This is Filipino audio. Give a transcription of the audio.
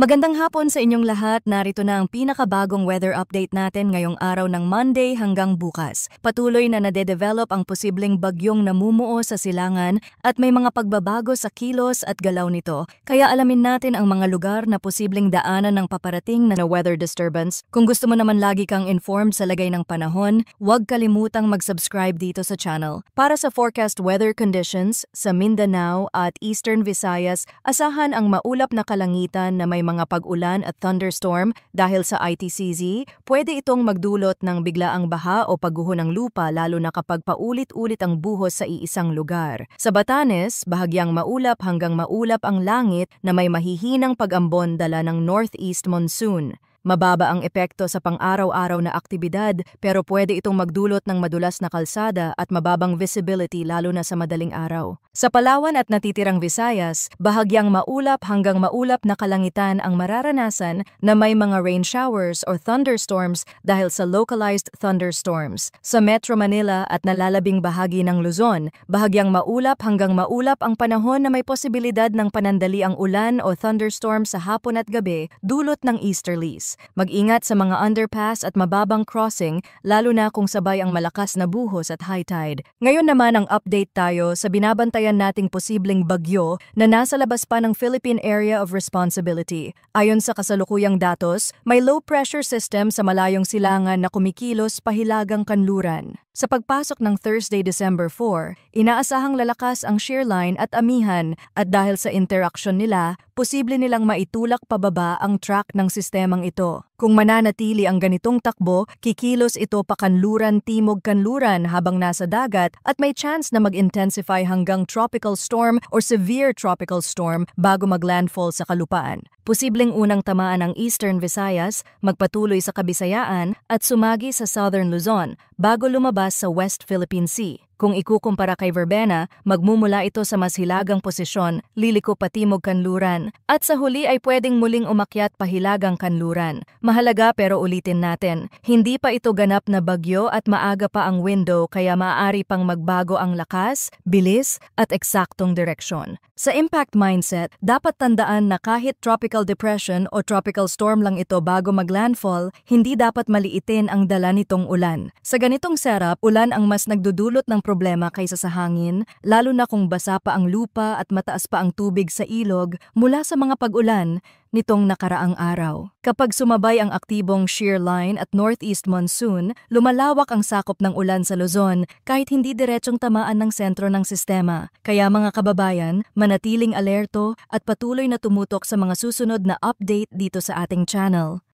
Magandang hapon sa inyong lahat. Narito na ang pinakabagong weather update natin ngayong araw ng Monday hanggang bukas. Patuloy na nade-develop ang posibleng bagyong namumuo sa silangan at may mga pagbabago sa kilos at galaw nito. Kaya alamin natin ang mga lugar na posibleng daanan ng paparating na weather disturbance. Kung gusto mo naman lagi kang informed sa lagay ng panahon, huwag kalimutang mag-subscribe dito sa channel. Para sa forecast weather conditions sa Mindanao at Eastern Visayas, asahan ang maulap na kalangitan na may mga pag-ulan at thunderstorm dahil sa ITCZ, pwede itong magdulot ng biglaang baha o pagguho ng lupa lalo na kapag paulit-ulit ang buhos sa iisang lugar. Sa Batanes, bahagyang maulap hanggang maulap ang langit na may mahihinang pag-ambon dala ng northeast monsoon. Mababa ang epekto sa pang-araw-araw na aktibidad pero pwede itong magdulot ng madulas na kalsada at mababang visibility lalo na sa madaling araw. Sa Palawan at natitirang Visayas, bahagyang maulap hanggang maulap na kalangitan ang mararanasan na may mga rain showers or thunderstorms dahil sa localized thunderstorms. Sa Metro Manila at nalalabing bahagi ng Luzon, bahagyang maulap hanggang maulap ang panahon na may posibilidad ng panandaliang ulan o thunderstorm sa hapon at gabi dulot ng easterlies. Mag-ingat sa mga underpass at mababang crossing lalo na kung sabay ang malakas na buhos at high tide. Ngayon naman ang update tayo sa binabantayan nating posibleng bagyo na nasa labas pa ng Philippine Area of Responsibility. Ayon sa kasalukuyang datos, may low pressure system sa malayong silangan na kumikilos pahilagang kanluran. Sa pagpasok ng Thursday, December 4, inaasahang lalakas ang shearline at amihan at dahil sa interaction nila, posible nilang maitulak pababa ang track ng sistemang ito. Kung mananatili ang ganitong takbo, kikilos ito pakanluran-timog-kanluran habang nasa dagat at may chance na mag-intensify hanggang tropical storm or severe tropical storm bago maglandfall sa kalupaan. Posibleng unang tamaan ang Eastern Visayas, magpatuloy sa Kabisayaan at sumagi sa Southern Luzon bago lumabas sa West Philippine Sea. Kung ikukumpara kay Verbena, magmumula ito sa mas hilagang posisyon, liliko patimog kanluran, at sa huli ay pwedeng muling umakyat pahilagang kanluran. Mahalaga pero ulitin natin, hindi pa ito ganap na bagyo at maaga pa ang window kaya maaari pang magbago ang lakas, bilis, at eksaktong direksyon. Sa impact mindset, dapat tandaan na kahit tropical depression o tropical storm lang ito bago maglandfall, hindi dapat maliitin ang dala nitong ulan. Sa ganitong setup, ulan ang mas nagdudulot ng problema kaysa sa hangin, lalo na kung basa pa ang lupa at mataas pa ang tubig sa ilog mula sa mga pag-ulan nitong nakaraang araw. Kapag sumabay ang aktibong shear line at northeast monsoon, lumalawak ang sakop ng ulan sa Luzon kahit hindi diretsong tamaan ng sentro ng sistema. Kaya mga kababayan, manatiling alerto at patuloy na tumutok sa mga susunod na update dito sa ating channel.